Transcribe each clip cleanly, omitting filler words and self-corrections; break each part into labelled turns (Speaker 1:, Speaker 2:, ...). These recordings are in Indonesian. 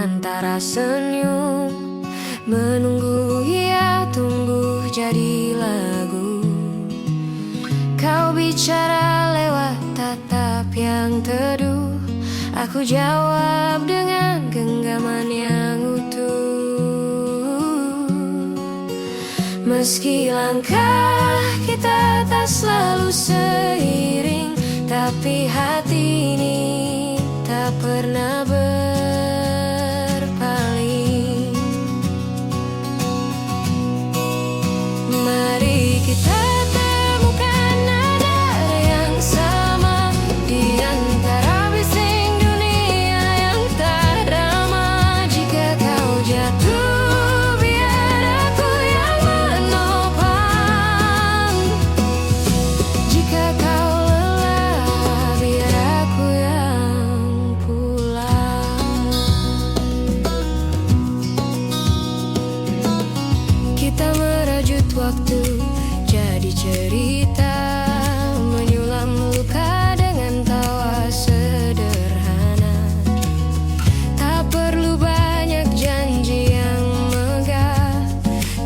Speaker 1: antara senyum, menunggu ia tumbuh jadi lagu. Kau bicara lewat tatap yang teduh, aku jawab dengan genggaman yang utuh. Meski langkah kita tak selalu seiring, tapi hati ini tak pernah berpaling. Mari kita temukan nada yang sama di antara bising dunia yang tak ramah. Jika kau jatuh, biar aku yang menopang. Jika kau lelah, biar aku yang pulang. Kita merajut waktu jadi cerita, menyulam luka dengan tawa sederhana. Tak perlu banyak janji yang megah,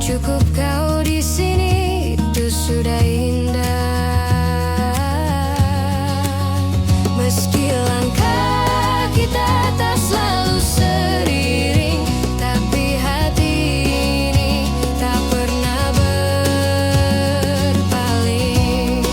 Speaker 1: cukup kau di sini, itu sudah indah. Meski langkah kita tak selalu seiring, tapi hati ini tak pernah berpaling.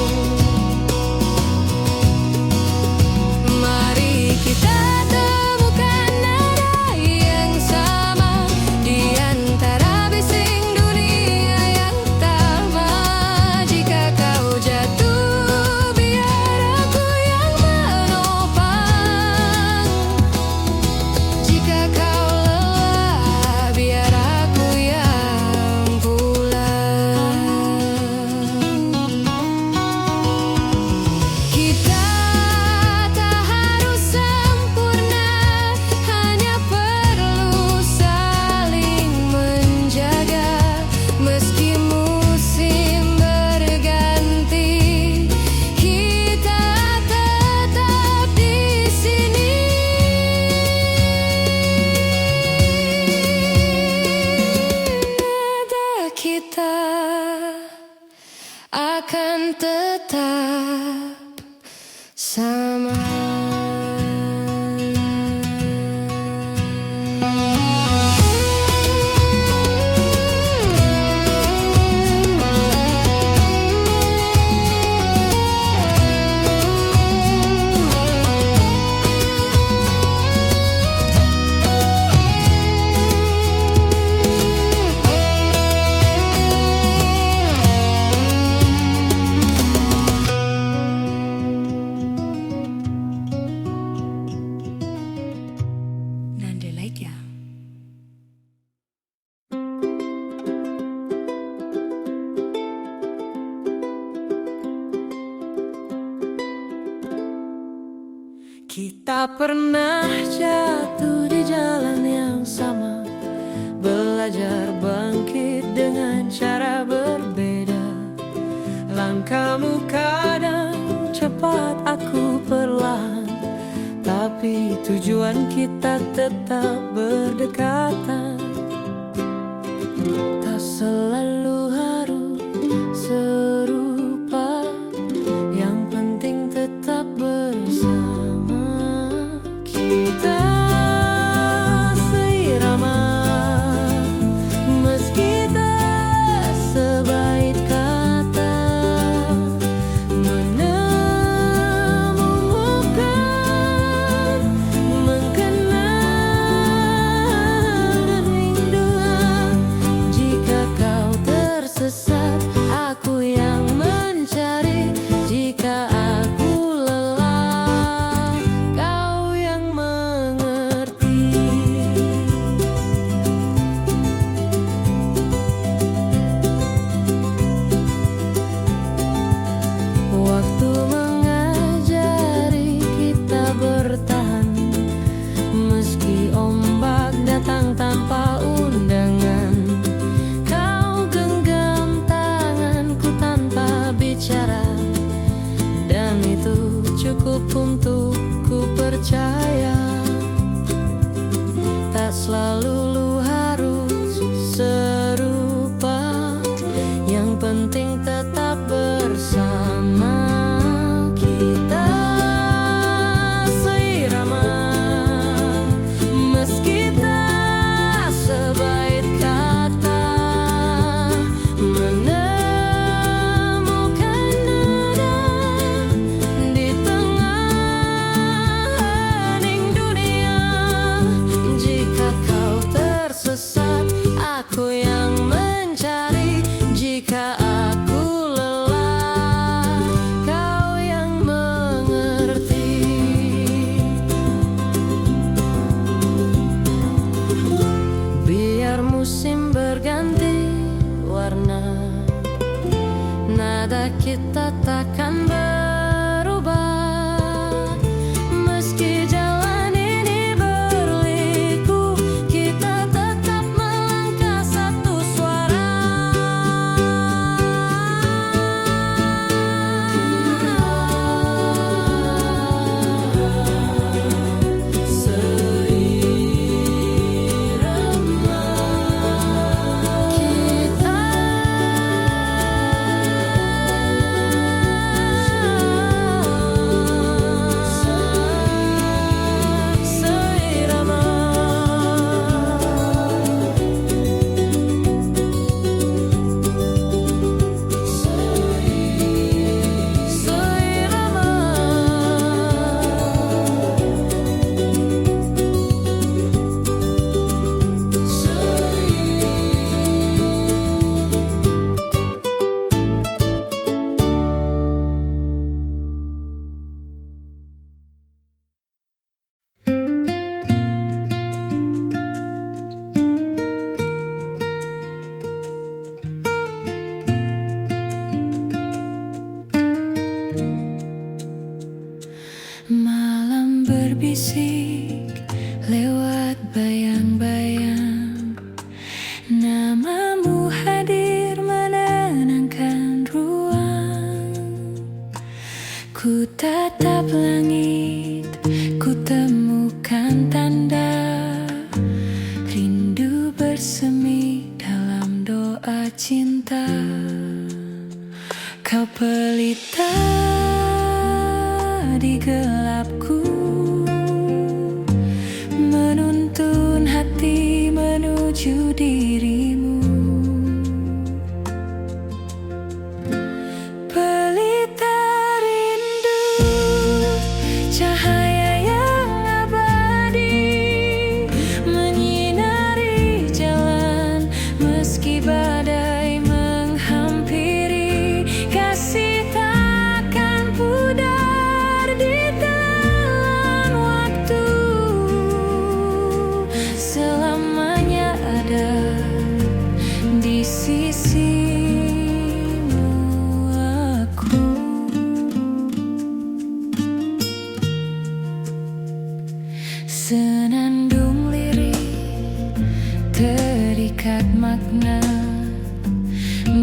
Speaker 1: Mari kita temukan nada yang sama di antara bising dunia yang tamat. Jika kau jatuh, biar aku yang menopang. Jika kau lelah, biar aku yang pulang. Kita tak harus sempurna, hanya perlu saling menjaga. Meski musim berganti, kita tetap di sini. Nada kita akan tetap sama. Nandelaitya. Kita pernah jatuh di jalan yang sama, belajar bangkit dengan cara berbeda. Langkahmu kadang cepat, aku perlahan, tapi tujuan kita tetap berdekatan. Tak selalu harus serupa, yang penting tetap bersama. Kita seirama, meski tak sebaik kata, menemukan, mengkenal dan rindu. berganti warna, nada kita takkan berubah. Meski jalan ini berliku, kita tetap melangkah satu suara. Malam berbisik lewat bayang-bayang, namamu hadir menenangkan ruang. Ku tatap langit, ku temukan tanda rindu bersemi dalam doa cinta. Kau pelita di gelapku, menuntun hati menuju dirimu. Pelita rindu, cahaya yang abadi, menyinari jalan meski badai menghampiri. Kasih takkan pudar ditelan waktu, selamanya ada di sisimu aku. Senandung lirik terikat makna,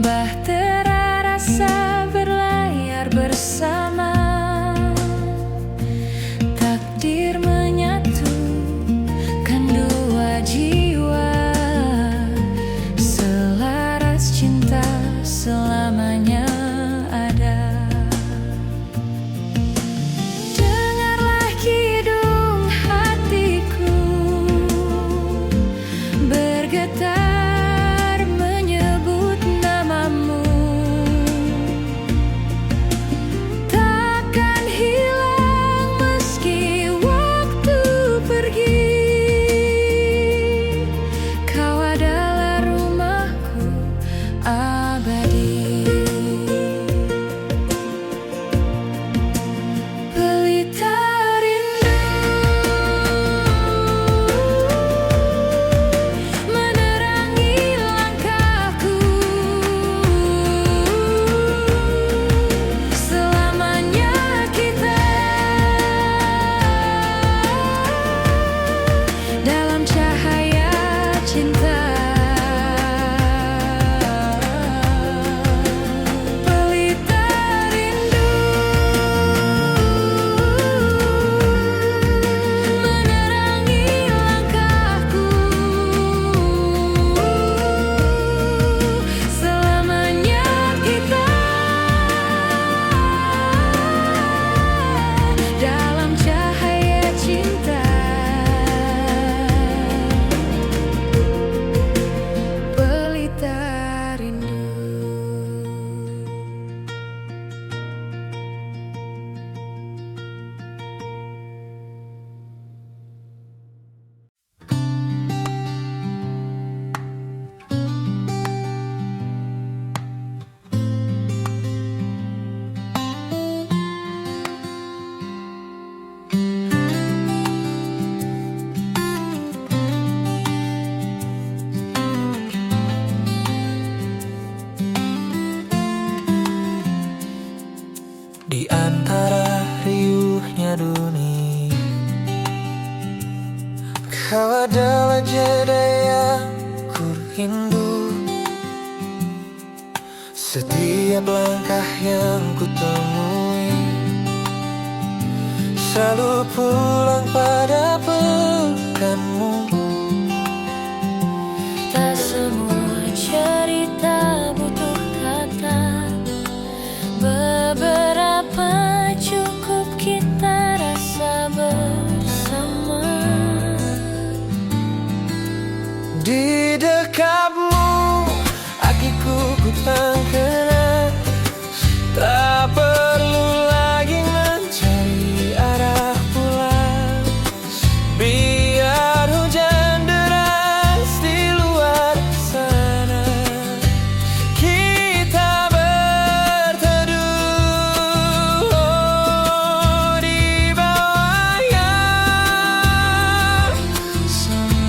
Speaker 1: bahtera rasa berlayar bersama. Takdir menyatukan dua jiwa, selaras cinta selamanya ada. Dengarlah kidung hatiku bergetar menyebut namamu.
Speaker 2: dunia. Kau adalah jeda yang ku rindu. Setiap langkah yang ku temui selalu pulang pada peganmu.
Speaker 1: Tak semua cerita butuh kata, beberapa cukup kita rasa bersama.
Speaker 2: Di dekatmu hatiku ku terkenal. Tak perlu lagi mencari arah pulang. Biar hujan deras di luar sana, kita berteduh di bawah yang sama.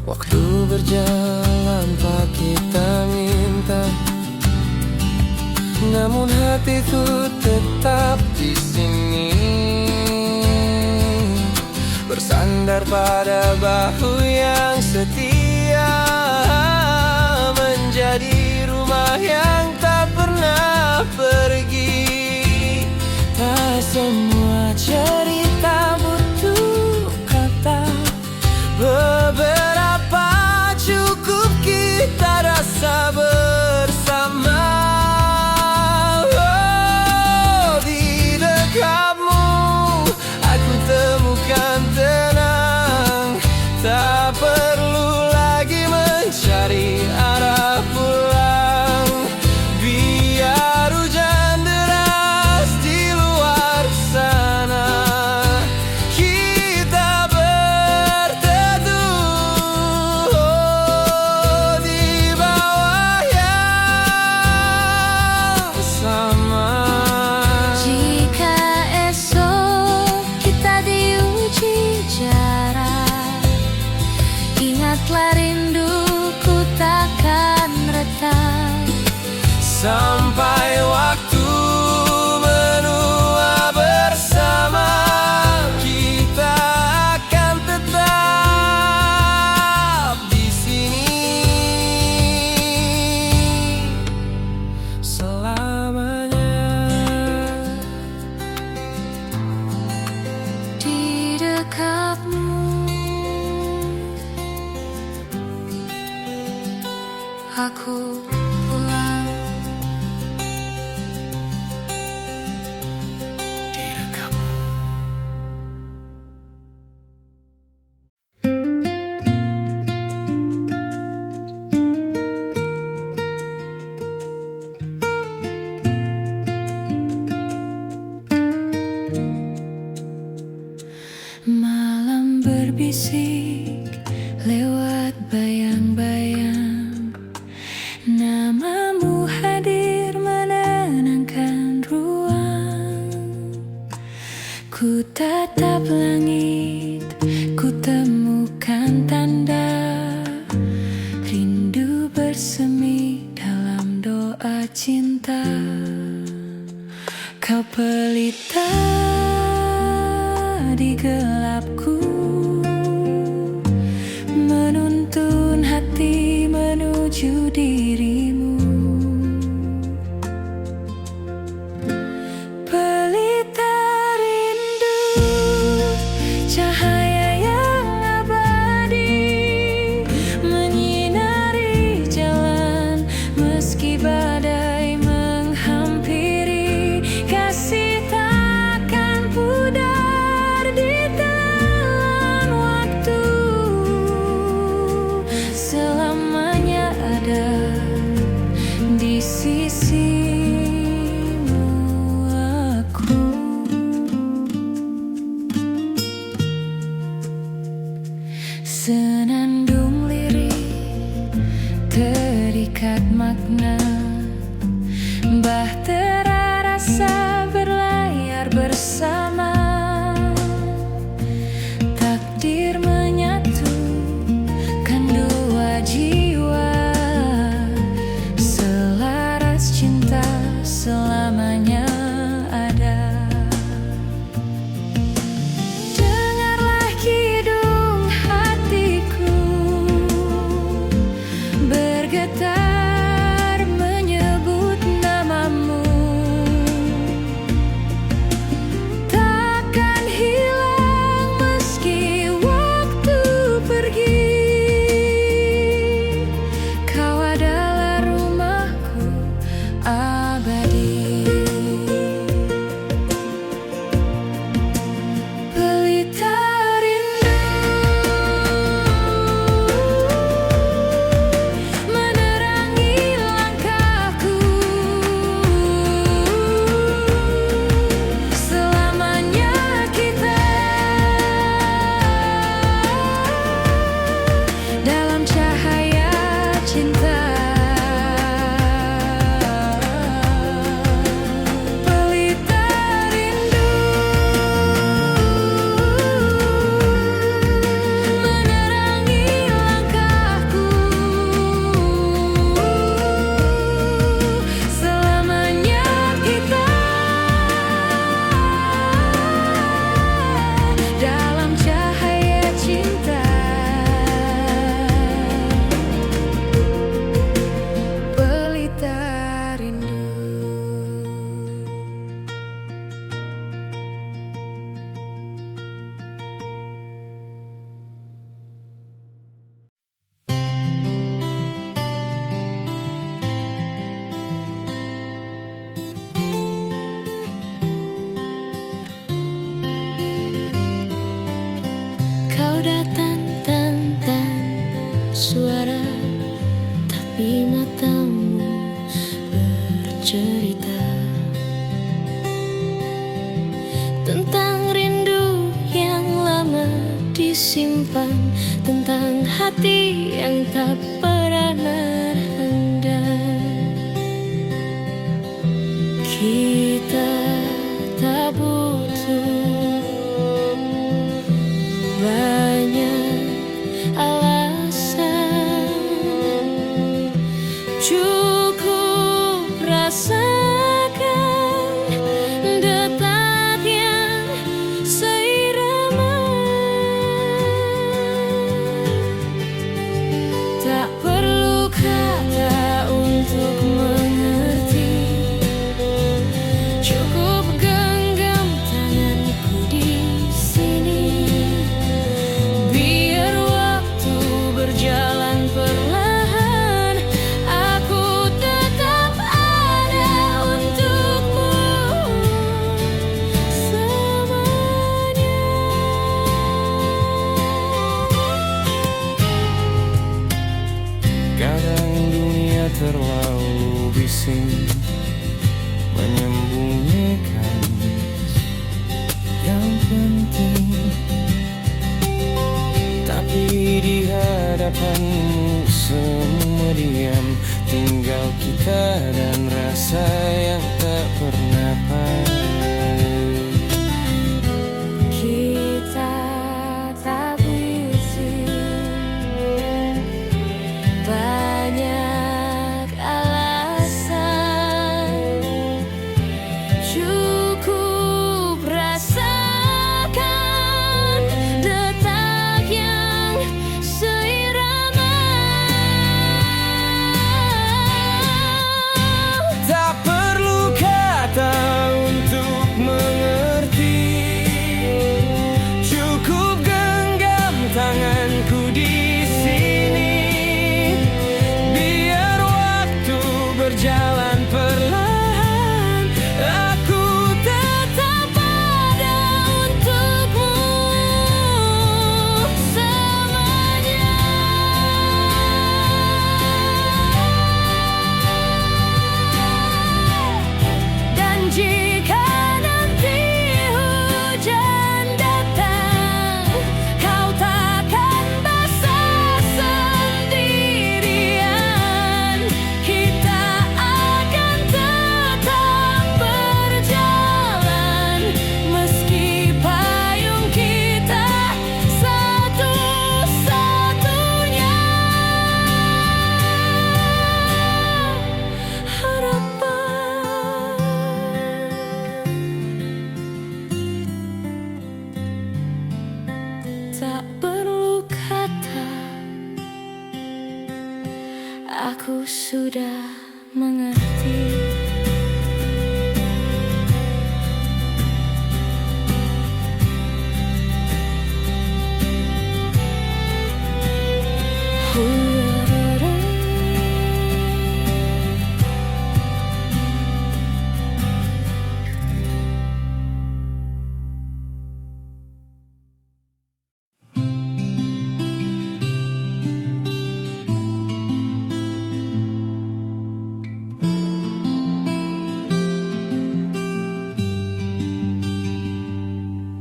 Speaker 2: Waktu berjalan tak kita minta, namun hatiku tetap di sini, bersandar pada bahu yang setia, menjadi rumah yang tak pernah pergi. Tak semua cerita butuh kata, beberapa cukup kita rasa bersama. Oh, di dekatmu aku temukan tenang. Tak perlu lagi mencari arah pulang. Biar hujan deras di luar sana, kita berteduh di bawah yang sama.
Speaker 1: Jika esok kita diuji jarak, ingatlah rinduku takkan retak.
Speaker 2: Sampai waktu menua bersama, kita akan tetap di sini selamanya.
Speaker 1: Di dekatmu aku pulang.
Speaker 2: Di dekatmu.
Speaker 1: Malam berbisik lewat bayang-bayang, namamu hadir menenangkan ruang. Ku tatap langit, ku temukan tanda rindu bersemi dalam doa cinta. Kau pelita di gelapku, menuntun hati menuju dirimu. Pelita rindu, cahaya yang abadi, menyinari jalan meski badai menghampiri. Kasih takkan pudar di telan waktu, selamanya ada di sisimu aku. Senandung lirik terikat makna, tentang hati yang tak pernah rendam. Kita tak butuh banyak alasan, cukup rasakan detak yang seirama. Tak perlu kata untuk mengerti, cukup genggam tanganku di sini. Biar waktu berjalan perlahan, aku tetap ada untukmu selamanya.
Speaker 2: Kadang dunia terlalu bising menyembunyikan yang penting, tapi di hadapanmu semua diam, tinggal kita dan rasa yang tak pernah paham.
Speaker 1: Kita tak butuh banyak alasan, cukup rasakan detak yang seirama.
Speaker 2: Tak perlu kata untuk mengerti, cukup genggam tanganku di sini. Biar waktu berjalan perlahan, aku
Speaker 1: Tetap ada untukmu selamanya. Dan jika nanti hujan datang, kau takkan basah sendirian. Kita akan tetap berjalan, meski payung kita satu-satunya harapan. Tak perlu kata, aku sudah mengerti.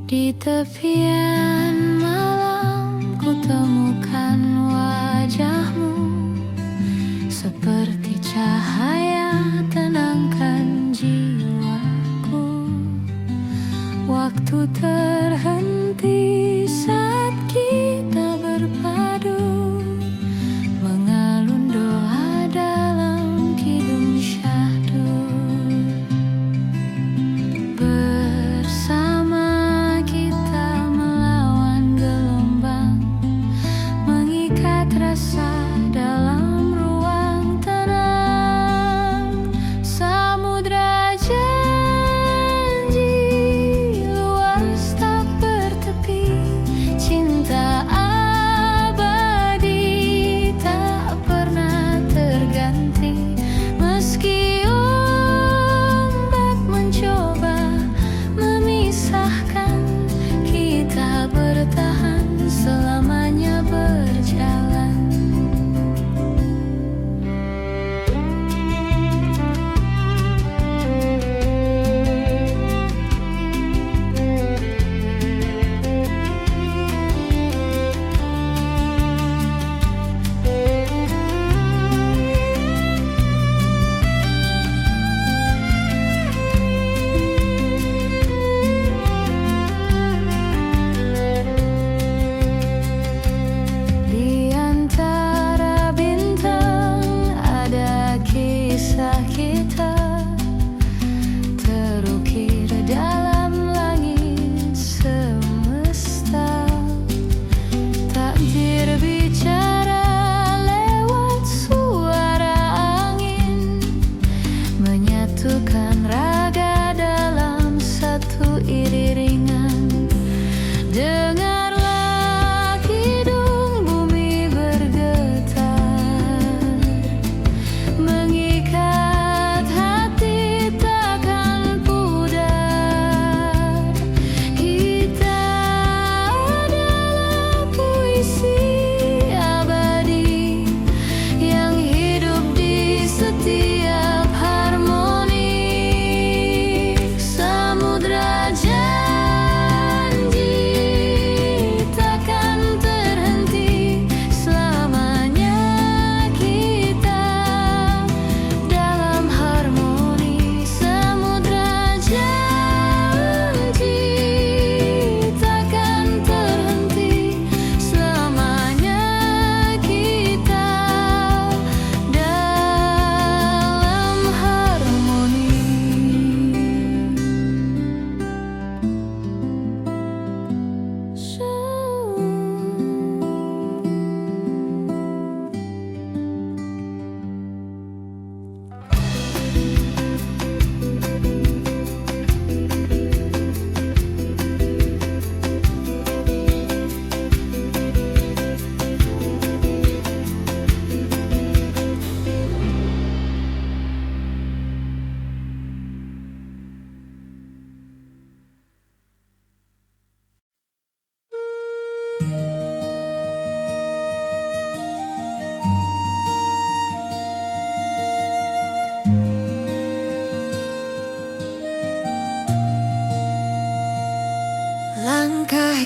Speaker 1: Di tepian malam ku temukan wajahmu, seperti cahaya tenangkan jiwaku. Waktu terhenti saat kita berpadu, mengalun doa dalam kidung syahdu. Bersama kita melawan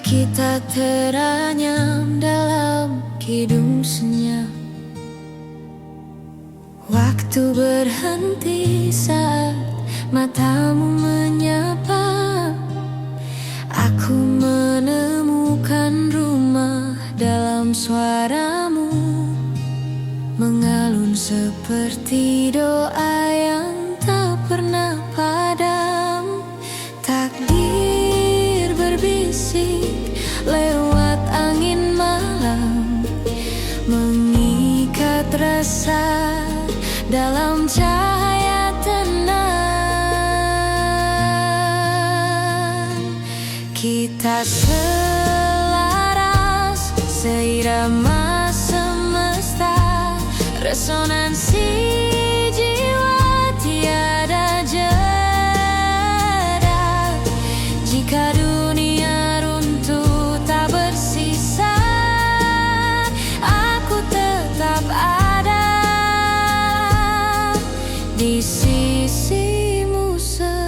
Speaker 1: kita teranyam dalam kidung senyap. Waktu berhenti saat matamu menyapa. Aku menemukan rumah dalam suaramu, mengalun seperti doa yang tak pernah padam. Takdir berbisik lewat angin malam, mengikat rasa dalam cahaya tenang. Kita selaras, seirama semesta, resonansi jiwa tiada jeda. Jika dunia runtuh tak bersisa, aku tetap ada di sisimu selamanya.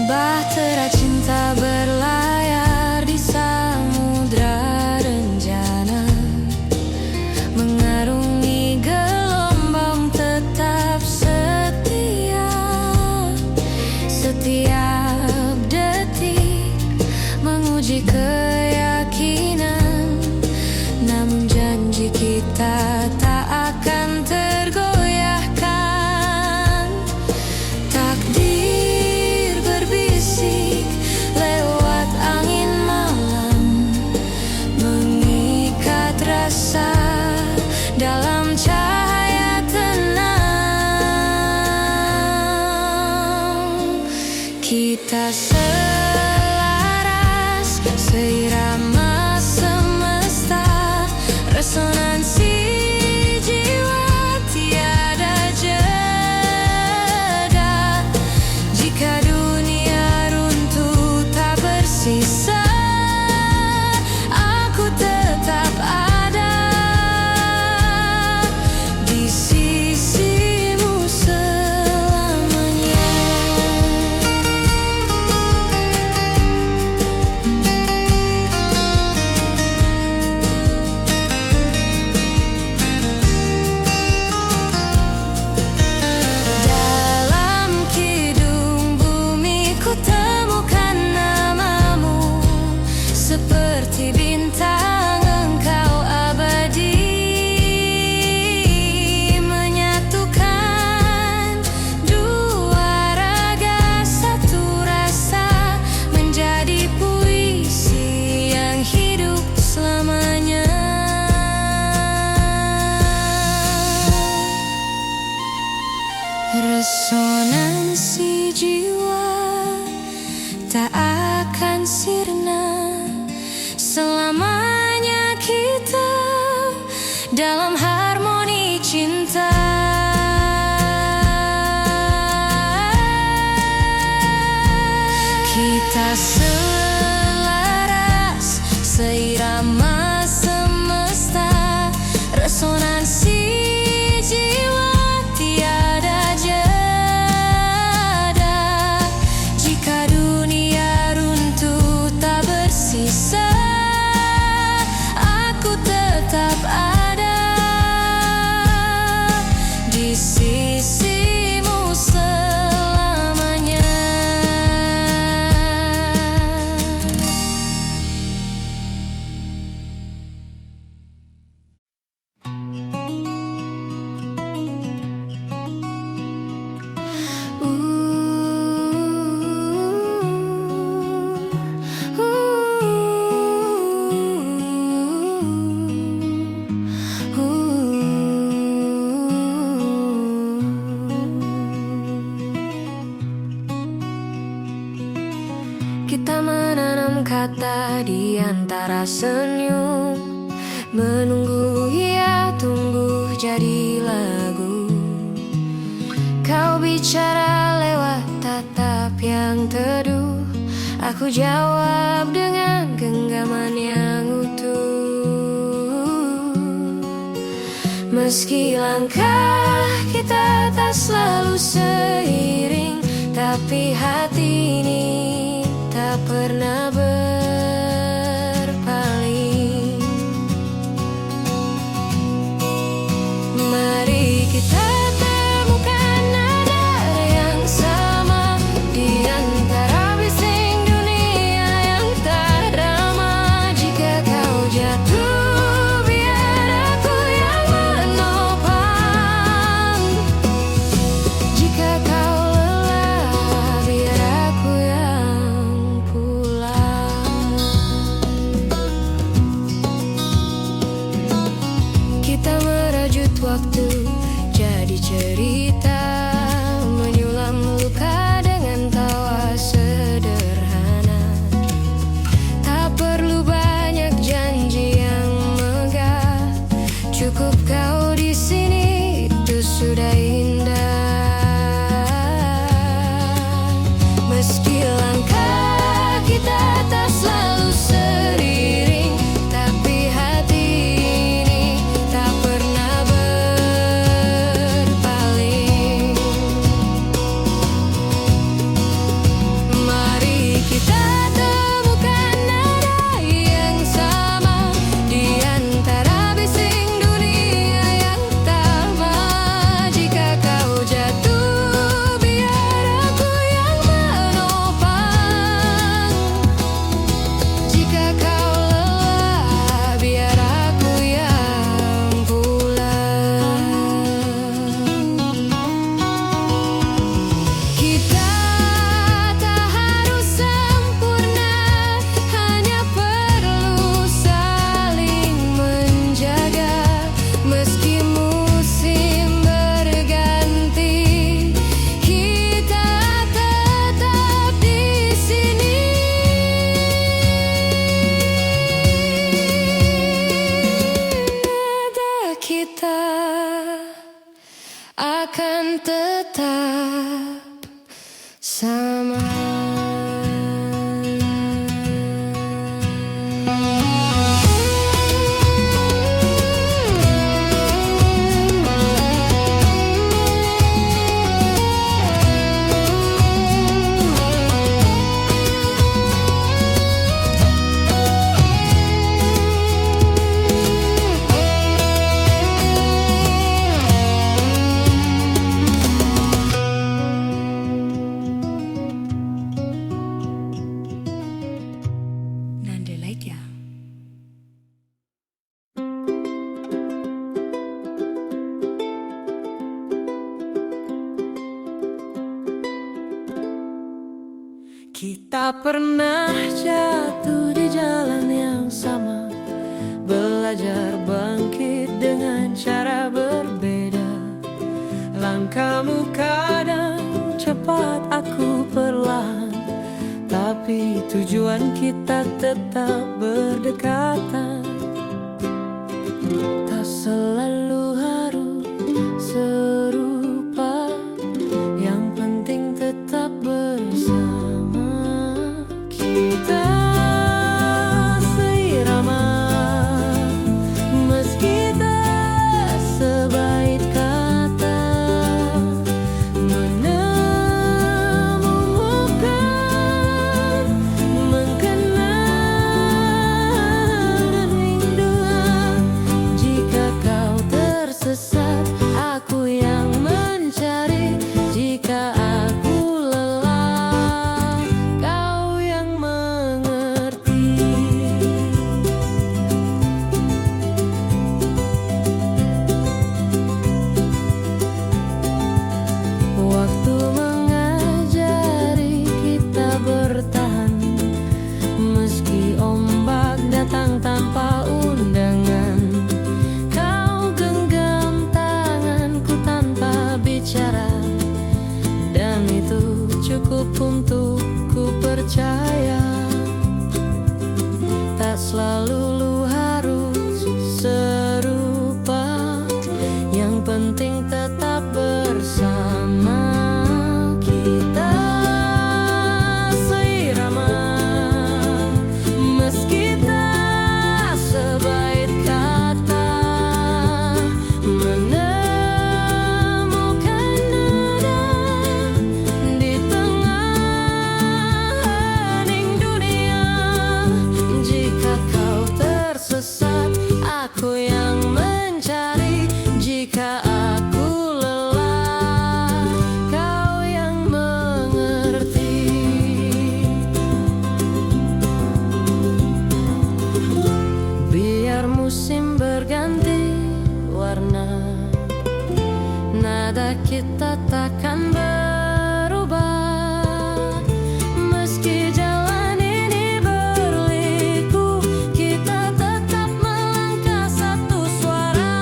Speaker 1: Bahtera cinta berlayar di samudra rencana, mengarungi gelombang tetap setia. Setiap detik menguji keyakinan, namun janji kita tak akan tergoyahkan. Takdir berbisik lewat angin malam, mengikat rasa dalam cahaya tenang. Kita selaras, seirama semesta, resonansi jiwa tiada jeda. Jika dunia runtuh tak bersisa, aku tetap ada di sisimu selamanya. Dalam kidung bumi ku temukan namamu, seperti bintang engkau abadi, menyatukan dua raga satu rasa, menjadi puisi yang hidup selamanya. Resonansi jiwa tak akan sirna, selamanya kita dalam harmoni cinta. Kita selaras, seirama semesta, resonansi jiwa tiada jeda. Jika dunia runtuh tak bersisa, aku tetap ada di sisimu selamanya. Kita menanam kata di antara senyum, menunggu ia tumbuh jadi lagu. Kau bicara lewat tatap yang teduh, aku jawab dengan genggaman yang utuh. Meski langkah kita tak selalu seiring, tapi hati ini tak pernah berpaling. Mari kita temukan nada yang sama di antara bising dunia yang tak ramah. Jika kau jatuh, biar aku yang menopang. Jika kau lelah, biar aku yang pulang. Kita merajut waktu jadi cerita, menyulam luka dengan tawa sederhana. Tak perlu banyak janji yang megah, cukup kau di sini, itu sudah indah. Meski langkah kita tak selalu seiring, tapi hati ini tak pernah berpaling. Mari kita temukan nada yang sama di antara bising dunia yang tamat. Jika kau jatuh, biar aku yang menopang. Jika kau lelah, biar aku yang pulang. Kita tak harus sempurna, hanya perlu saling menjaga. Meski musim berganti, kita tetap di sini. Nada kita akan tetap sama. Nandelaitya.
Speaker 2: Kita pernah jatuh di jalan yang sama, belajar bangkit dengan cara berbeda. Langkahmu kadang cepat, aku perlahan, tapi tujuan kita tetap berdekatan. Tak selalu harus serupa, yang penting tetap bersama. Kita seirama, meski tak sebaik kata, menemukan, mengenal dan rinduan. Jika kau tersesat, aku yang mencari. Jika aku lelah, kau yang mengerti. Waktu mengajari kita bertahan, meski ombak datang tanpa undangan. Kau genggam tanganku tanpa bicara, dan itu cukup untuk ku percaya. Tak selalu harus serupa, yang penting tetap bersama. Kita seirama, meski tak sebaik kata, ada kita takkan berubah. Meski jalan ini berliku, kita tetap melangkah satu suara.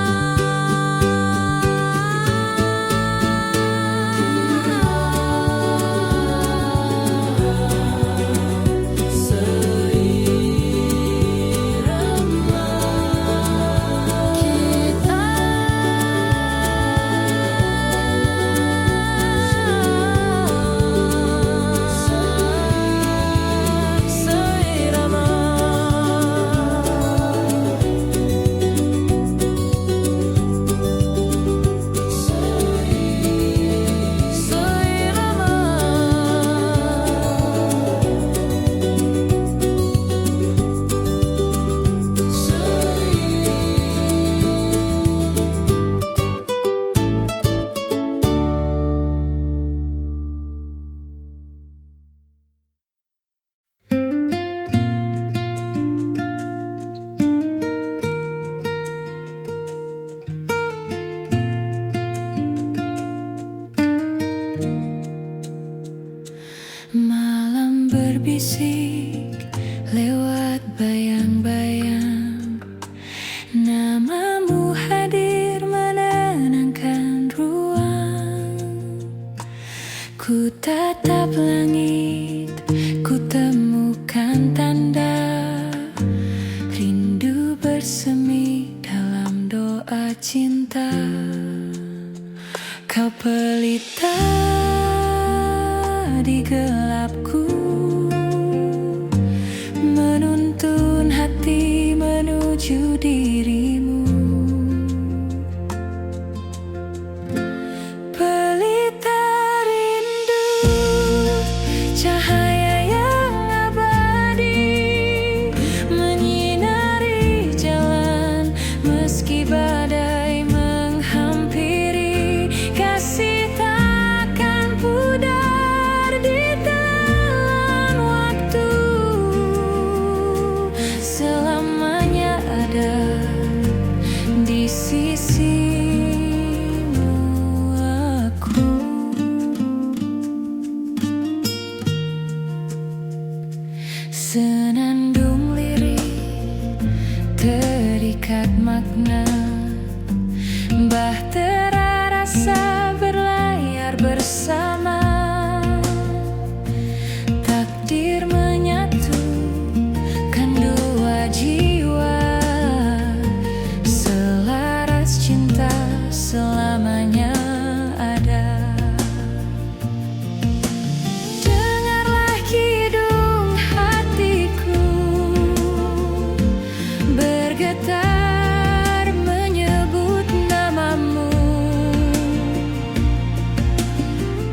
Speaker 2: Malam berbisik lewat bayang-bayang, namamu hadir menenangkan ruang. Ku tatap langit, ku temukan tanda rindu bersemi dalam doa cinta. Kau pelita di gelapku, menuntun hati menuju dirimu. Pelita rindu, cahaya yang abadi, menyinari jalan meski badai menghampiri. Kasih takkan pudar di telan waktu, selamanya ada di sisimu aku. Senandung lirik terikat makna, bahtera rasa berlayar bersama. Takdir menyatukan dua jiwa, selaras cinta selamanya ada. Dengarlah kidung hatiku bergetar menyebut namamu.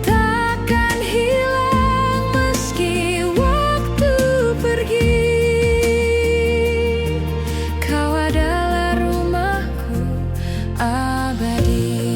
Speaker 2: Takkan hilang meski waktu pergi, kau adalah rumahku abadi.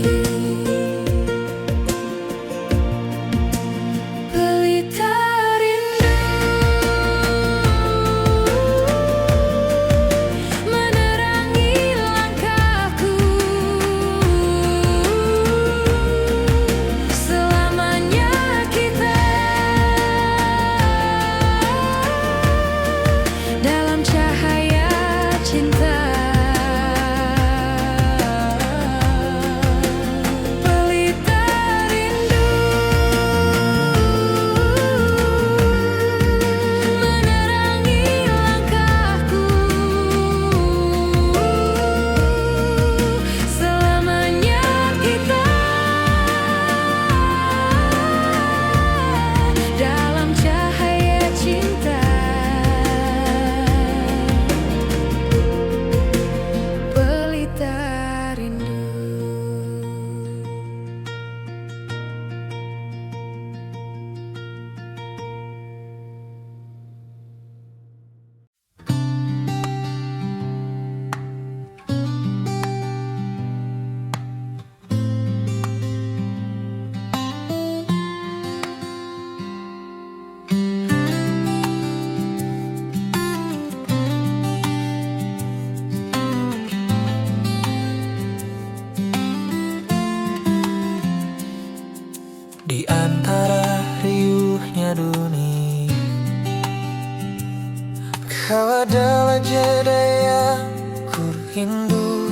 Speaker 3: rindu.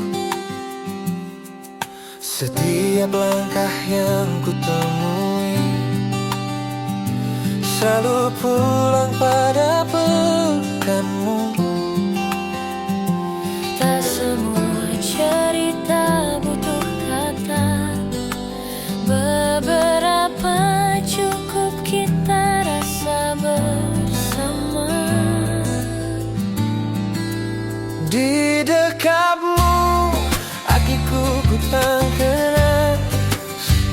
Speaker 3: Setiap langkah yang ku temui selalu pulang pada pekanmu.
Speaker 2: Tak semua cerita butuh kata, beberapa cukup kita rasa bersama.
Speaker 3: Di dekatmu hatiku ku tak kenal,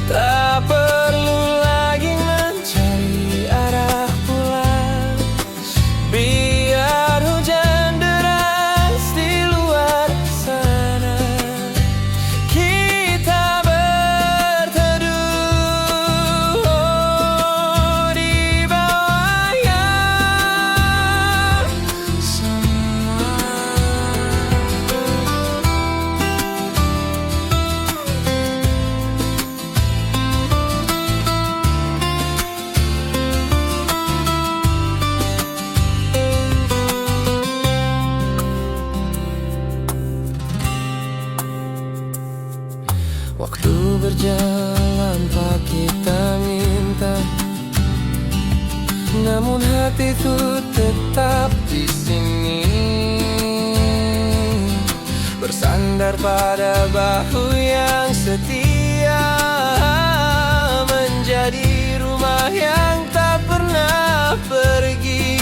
Speaker 3: tak perlu lagi mencari arah pulang. Biar hujan deras di luar sana, kita berteduh di bawah yang sama. Waktu berjalan tak kita minta, namun hatiku tetap di sini, bersandar pada bahu yang setia, menjadi rumah yang tak pernah pergi.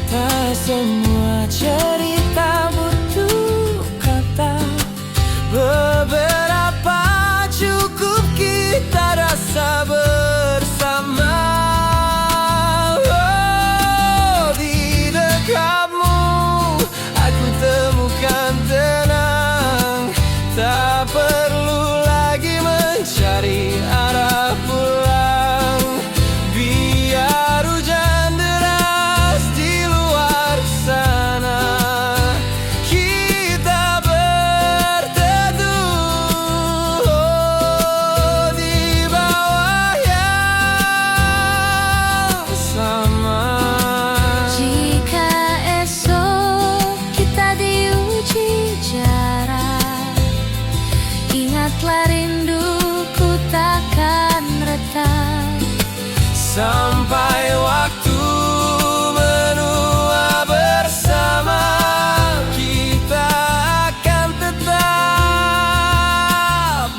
Speaker 3: Tak semua cerita butuh kata, beberapa cukup kita rasa bersama. Oh, di dekatmu aku temukan tenang, tak perlu lagi mencari arah pulang. Biar hujan deras di luar sana, kita berteduh di bawah yang sama.
Speaker 2: Jika esok kita diuji jarak, ingatlah rinduku takkan retak.
Speaker 3: Sampai waktu menua bersama, kita akan tetap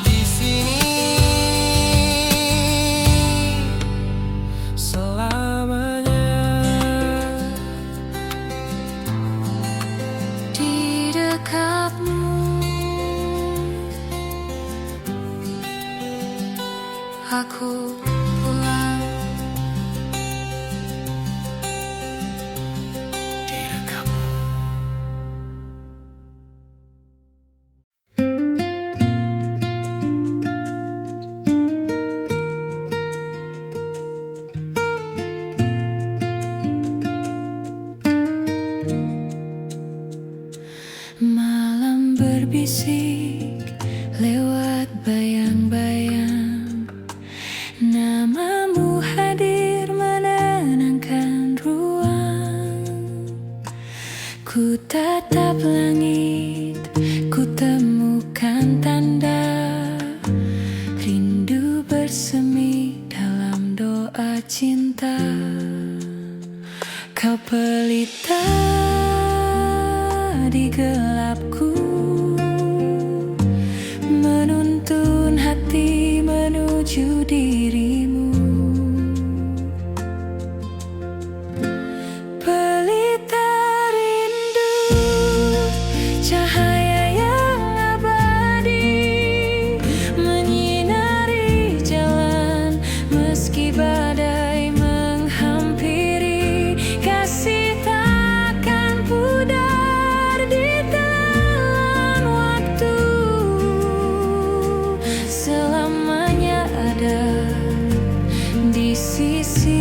Speaker 3: di sini selamanya.
Speaker 2: Di dekatmu aku pulang.
Speaker 3: Di dekatmu.
Speaker 2: Malam berbisik lewat bayang-bayang, namamu hadir menenangkan ruang. Ku tatap langit, ku temukan tanda rindu bersemi dalam doa cinta. Kau pelita di gelapku, menuntun hati menuju dirimu. Pelita rindu, cahaya yang abadi, menyinari jalan meski badai menghampiri. Kasih takkan pudar di telan waktu, selamanya ada di sisimu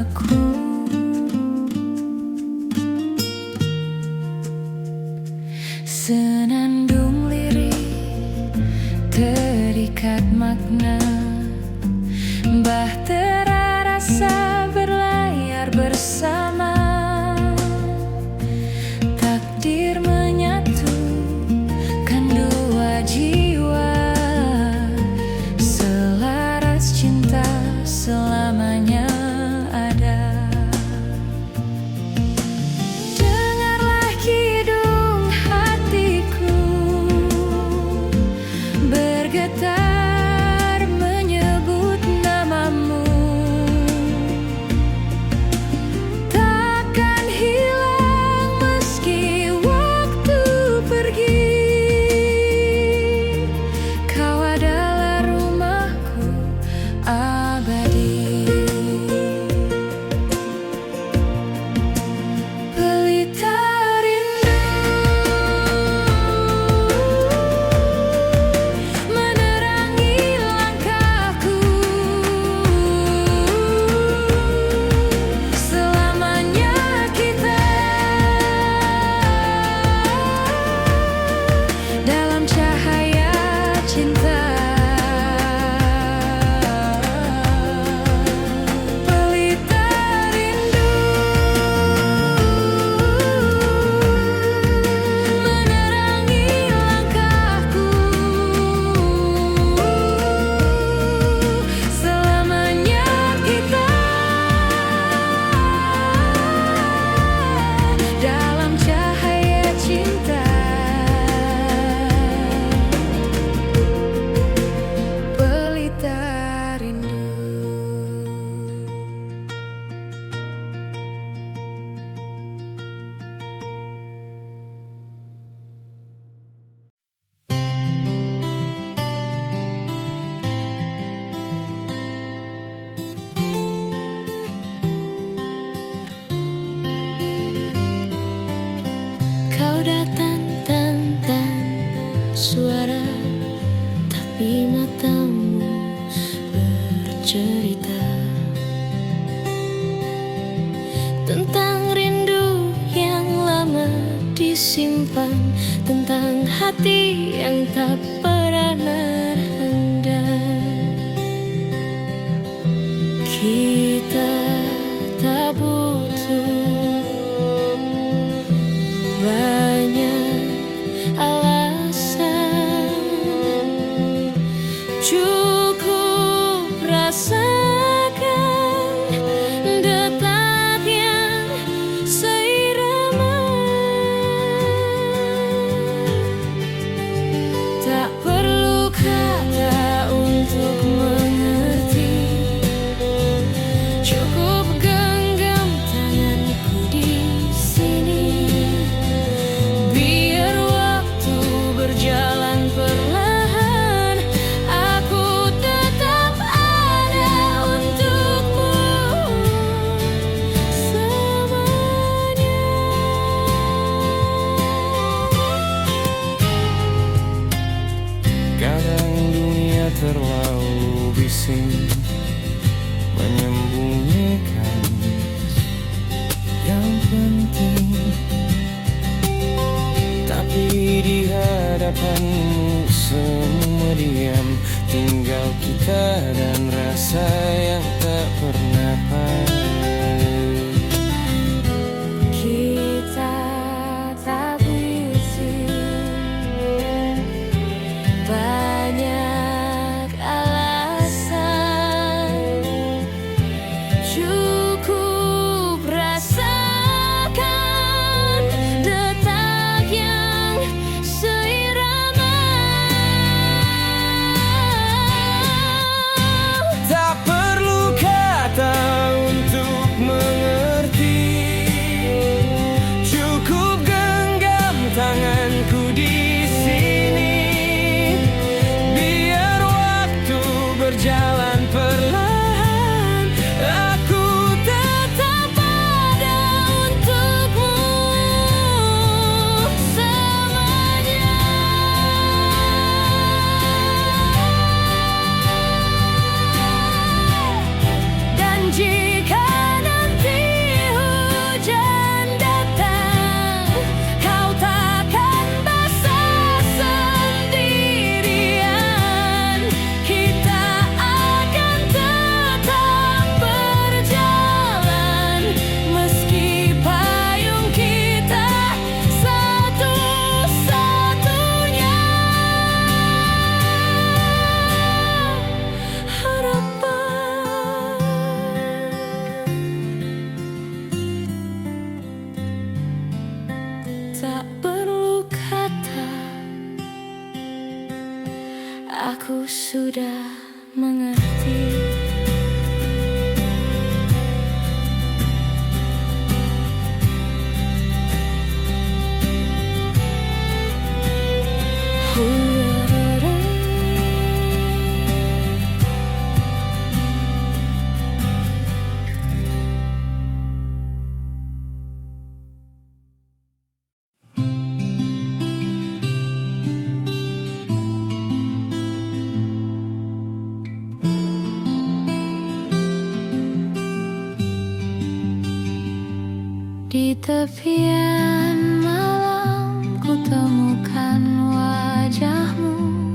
Speaker 2: aku. Senandung lirik terikat makna, bahtera rasa berlayar bersama.
Speaker 1: suara, tapi matamu bercerita tentang rindu yang lama disimpan, tentang hati yang tak pernah rendah. Kita tak butuh banyak alasan, cukup rasakan detak yang seirama. Tak perlu kata untuk mengerti, cukup genggam tanganku di sini. Biar waktu berjalan perlahan, aku tetap ada untukmu selamanya.
Speaker 3: Kadang dunia terlalu bising menyembunyikan yang penting, tapi di hadapanmu semua diam, tinggal kita dan rasa yang tak pernah paham.
Speaker 1: Kita tak berisi banyak alasan, cukup rasakan detak yang seirama.
Speaker 3: Tak perlu kata untuk mengerti, cukup genggam tanganku di sini. Biar waktu berjalan perlahan, aku tetap ada untukmu selamanya. Dan jika nanti hujan datang, kau takkan basah sendirian. Kita akan tetap berjalan, meski payung kita satu-satunya harapan. Tak perlu kata, aku sudah mengerti. Di tepian malam ku temukan wajahmu,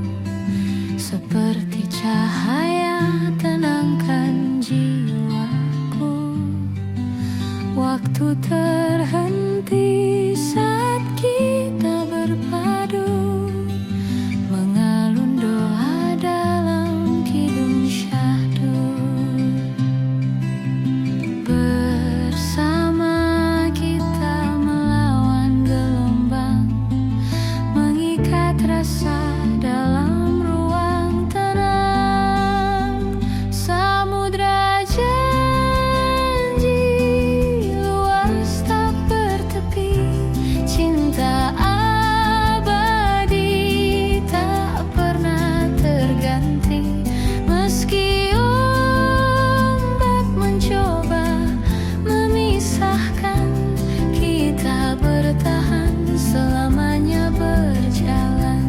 Speaker 3: seperti cahaya tenangkan jiwaku. Waktu terhenti saat kita berpadu, mengalun doa dalam kidung syahdu. Bersama kita melawan gelombang, mengikat rasa dalam ruang tenang. Samudra janji luas tak bertepi, cinta abadi tak pernah terganti. Meski ombak mencoba memisahkan, kita bertahan selamanya berjalan.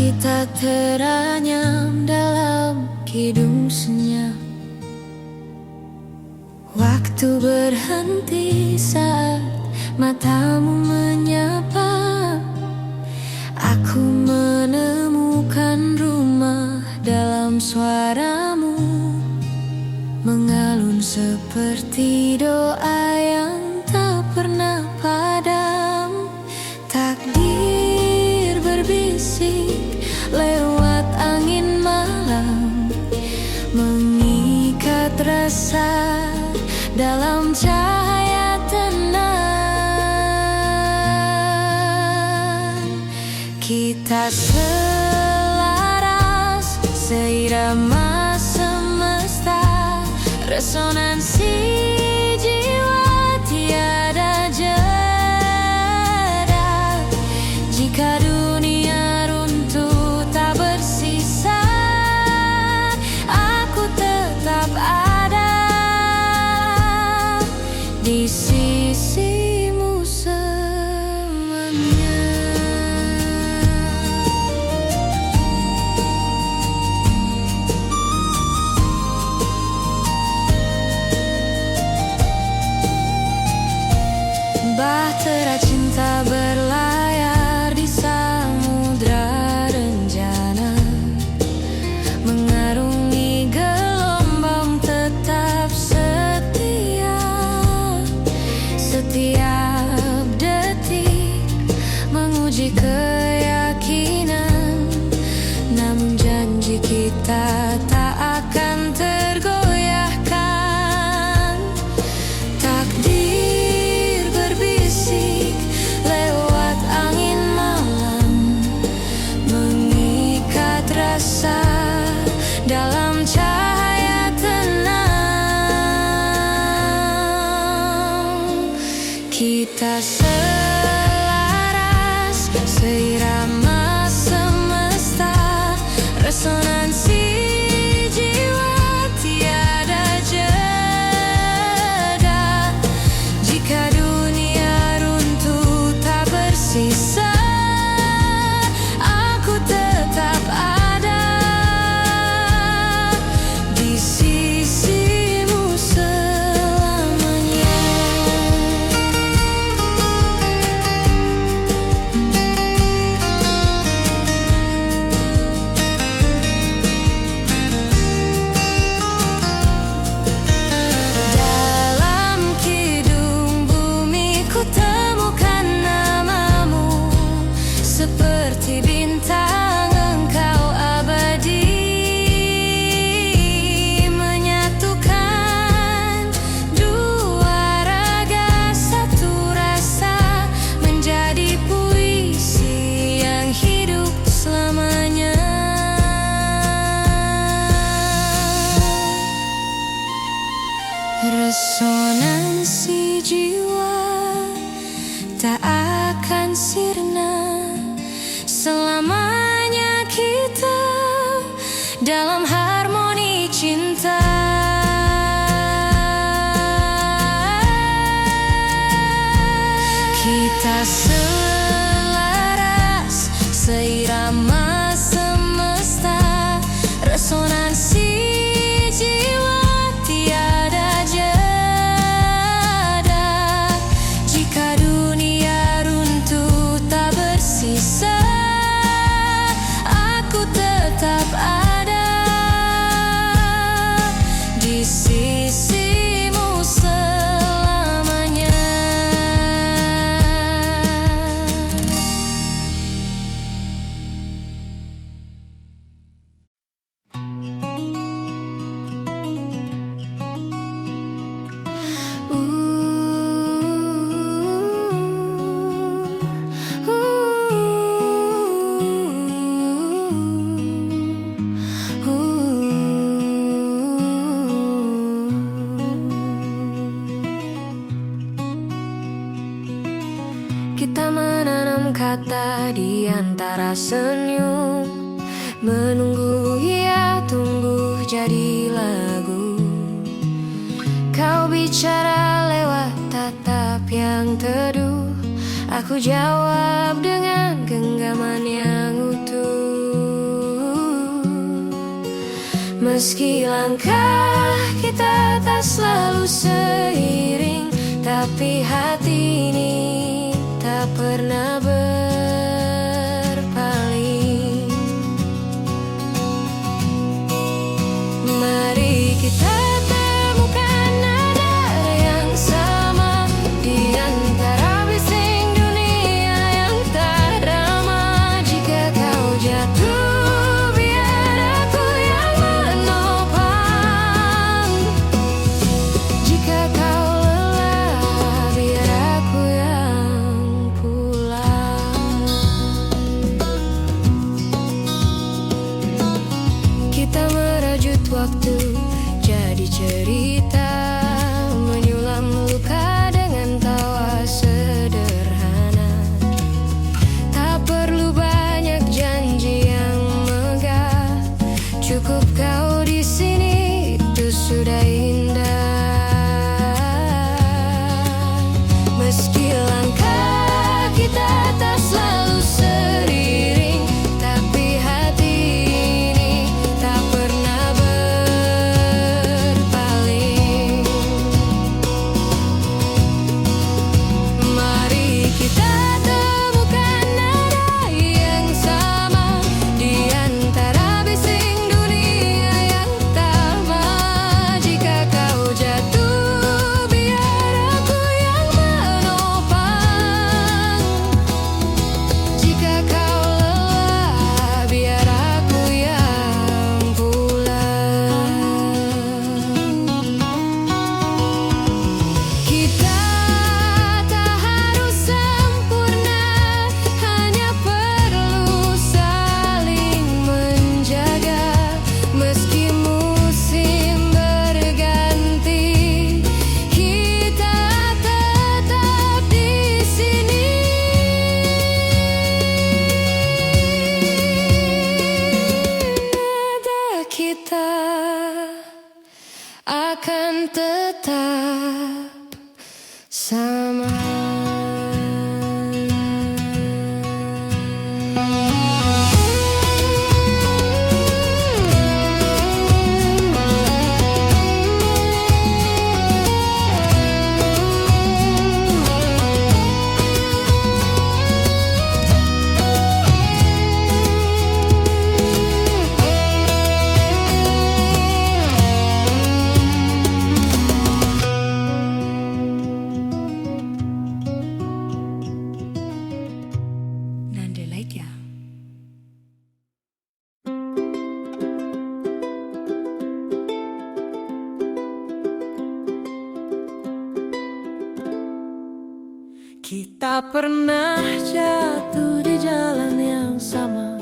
Speaker 2: Kita teranyam dalam kidung senyap. Waktu berhenti saat matamu menyapa. Aku menemukan rumah dalam suaramu, mengalun seperti doa yang tak pernah padam. Takdir berbisik lewat angin malam, mengikat rasa dalam cahaya tenang. Kita selaras seirama semesta, resonansi jiwa tiada jeda. Jika dunia runtuh tak bersisa, aku tetap ada di sisimu selamanya. Bahtera cinta berlayar di samudra rencana, mengarungi gelombang tetap setia. Setiap detik menguji keyakinan, namun janji kita tak akan tergoyahkan. Takdir berbisik lewat angin malam, mengikat rasa dalam cahaya tenang. Kita selaras seirama semesta, resonansi jiwa tiada jeda. Jika dunia runtuh tak bersisa, aku tetap ada di sisimu selamanya. Dalam kidung bumi ku temukan namamu, seperti bintang engkau abadi, menyatukan dua raga satu rasa, menjadi puisi yang hidup selamanya. Resonansi jiwa tak akan sirna, selamanya kita dalam harmoni cinta. Kita selaras seirama semesta, resonansi jiwa tiada jeda. Jika dunia runtuh tak bersisa, aku tetap ada di sisimu selamanya. Kita menanam kata di antara senyum, menunggu ia tumbuh jadi lagu. Kau bicara lewat tatap yang teduh, aku jawab dengan genggaman yang utuh. Meski langkah kita tak selalu seiring, tapi hati ini tak pernah berpaling. Mari kita temukan nada yang sama di antara bising dunia yang tak ramah. Jika kau jatuh, biar aku yang menopang. Jika kau lelah, biar aku yang pulang. Kita merajut waktu jadi cerita, menyulam luka dengan tawa sederhana. Tak perlu banyak janji yang megah, cukup kau di sini, itu sudah indah. Meski langkah kita tak selalu seiring, tapi hati ini tak pernah berpaling. Mari kita temukan nada yang sama di antara bising dunia yang tamat. Jika kau jatuh, biar aku yang menopang. Jika kau lelah, biar aku yang pulang. Kita tak harus sempurna, hanya perlu saling menjaga. Meski musim berganti, kita tetap di sini. Nada kita akan tetap sama. Nanda Laitya.
Speaker 3: Kita pernah jatuh di jalan yang sama,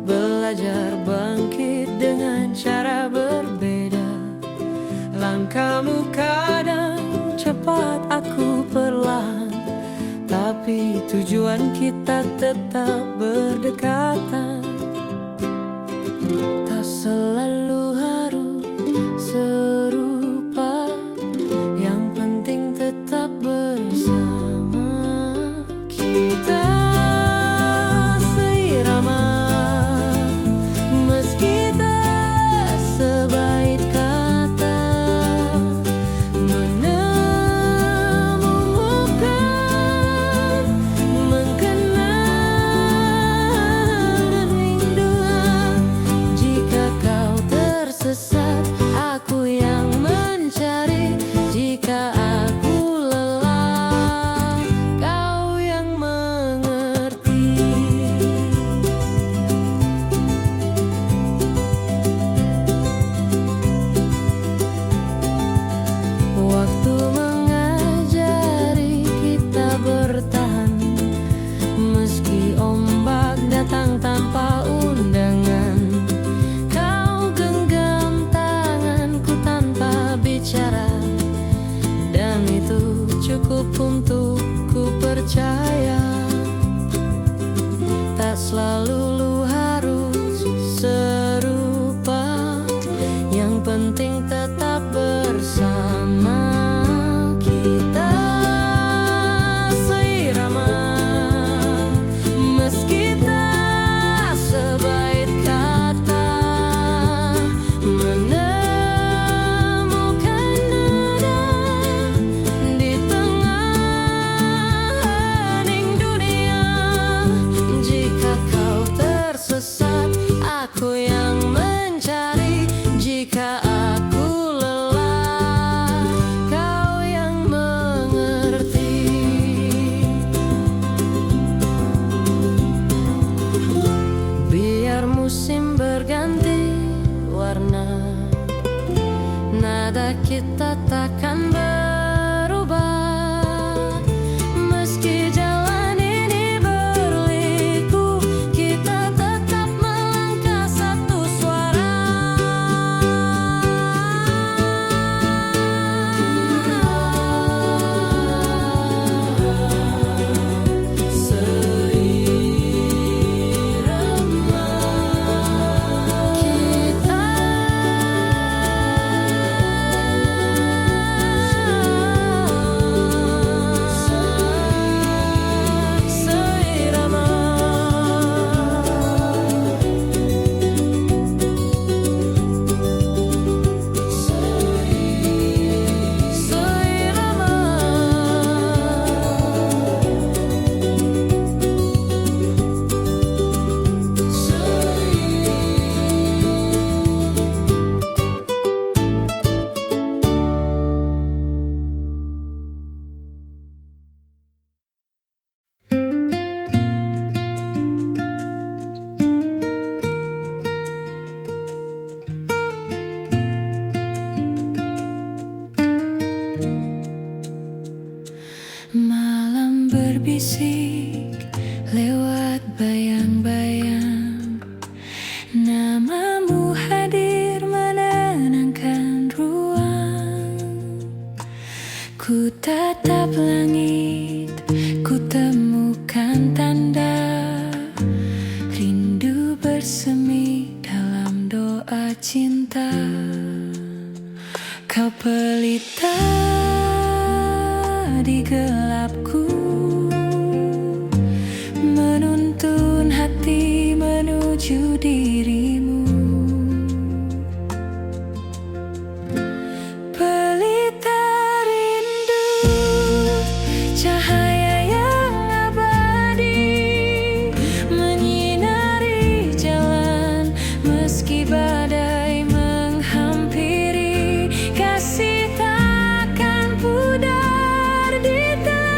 Speaker 3: belajar bangkit dengan cara berbeda. Langkahmu kadang cepat, aku perlahan, tapi tujuan kita tetap berdekatan. Tak selalu harus serupa, yang penting tetap bersama. Kita seirama, meski tak sebaik kata, menemukan, mengenal dan rindu. Jika kau tersesat, aku yang mencari. Jika aku lelah, kau yang mengerti. Waktu mengajari kita bertahan, meski ombak datang tanpa undangan. Kau genggam tanganku tanpa bicara, dan itu cukup untuk ku percaya. Tak selalu harus serupa, yang penting tetap bersama. Kita seirama, meski tak sebaik kata,
Speaker 1: nada kita takkan berubah. Meski jalan ini berliku, kita tetap melangkah satu suara. Malam berbisik lewat bayang-bayang, namamu hadir menenangkan ruang. Ku tatap langit, ku temukan tanda rindu bersemi dalam doa cinta. Kau pelita di gelapku, menuntun hati menuju dirimu. Pelita rindu, cahaya yang abadi, menyinari jalan meski badai menghampiri. Kasih takkan pudar di tengah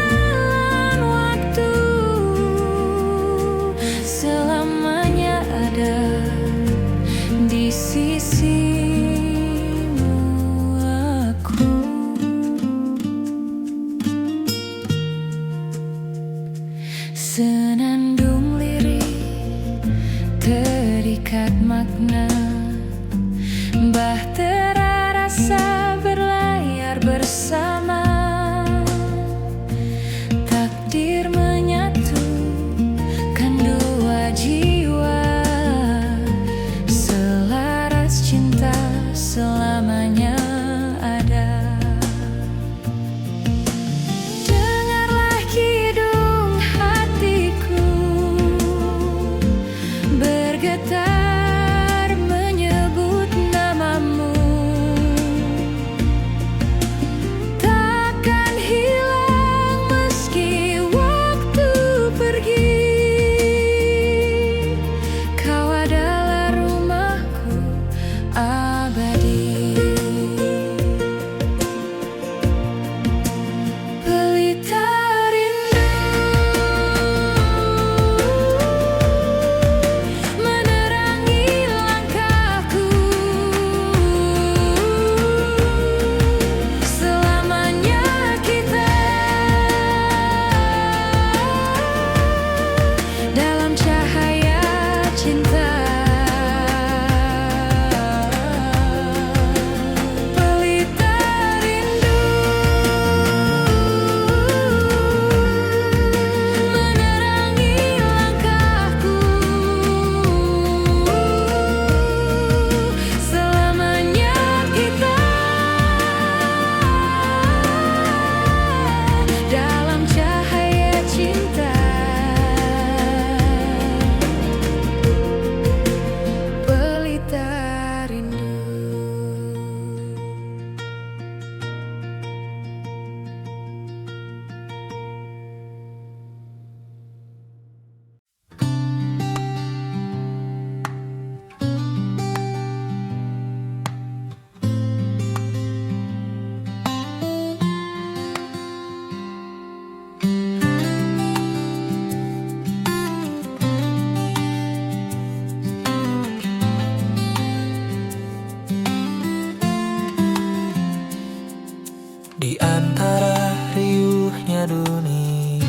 Speaker 3: di antara riuhnya dunia.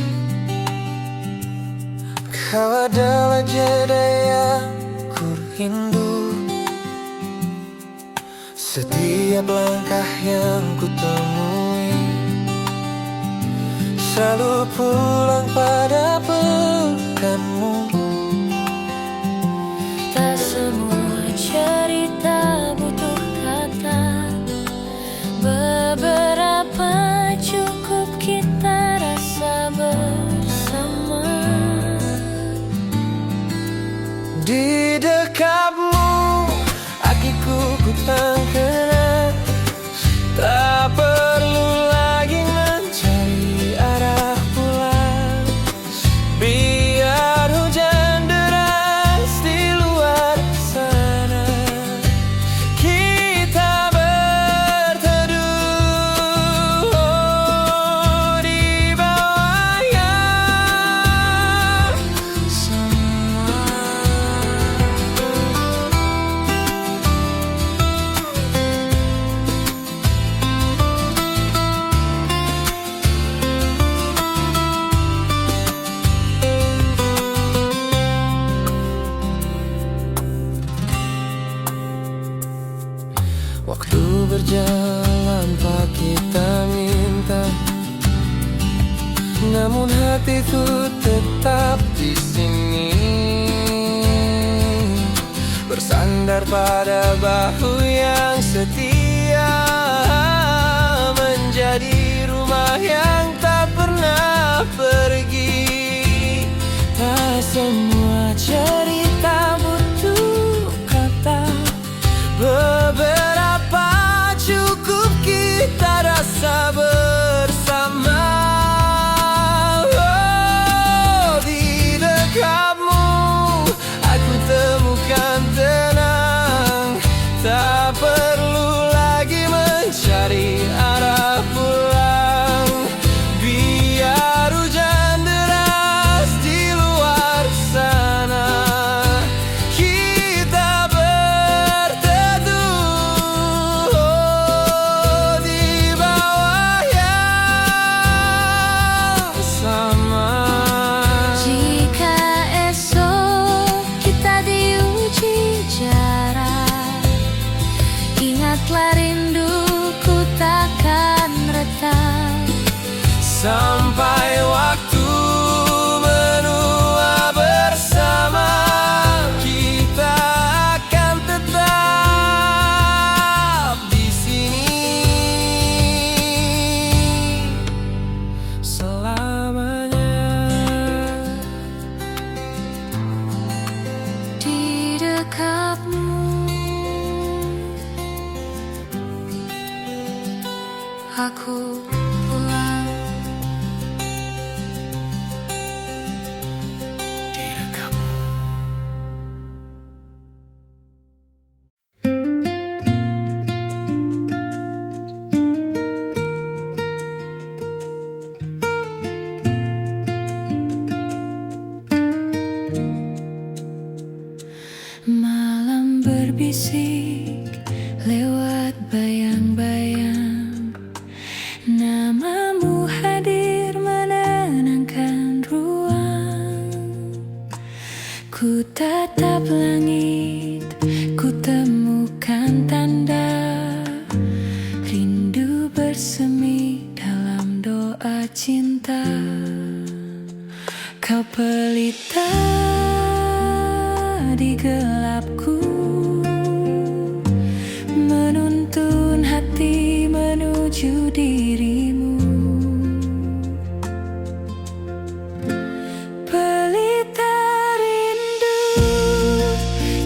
Speaker 3: Kau adalah jeda yang ku rindu. Setiap langkah yang ku temui selalu pulang pada pelukanmu.
Speaker 1: Tak semua cerita butuh kata, beberapa cukup kita rasa bersama.
Speaker 3: Di dekatmu hatiku ku terkenal, tak perlu lagi mencari arah pulang. Biar hujan deras di luar sana, kita berteduh di bawah yang sama. Waktu berjalan tak kita minta, namun hatiku tetap di sini, bersandar pada bahu yang setia, menjadi rumah yang tak pernah pergi. Tak semua cerita butuh kata, beberapa cukup kita rasa bersama. Oh, di dekatmu aku temukan tenang, tak perlu lagi mencari arah pulang. Biar hujan deras di luar sana, kita berteduh di bawah yang sama.
Speaker 1: Jika esok kita diuji jarak, ingatlah rinduku takkan retak.
Speaker 3: Sampai waktu menua bersama, kita akan tetap di sini selamanya.
Speaker 1: Di dekatmu aku pulang.
Speaker 3: Di dekatmu.
Speaker 1: Malam berbisik lewat bayang-bayang, namamu hadir menenangkan ruang. Ku tatap langit, ku temukan tanda rindu bersemi dalam doa cinta. Kau pelita di gelapku, menuntun hati menuju dirimu. Pelita rindu,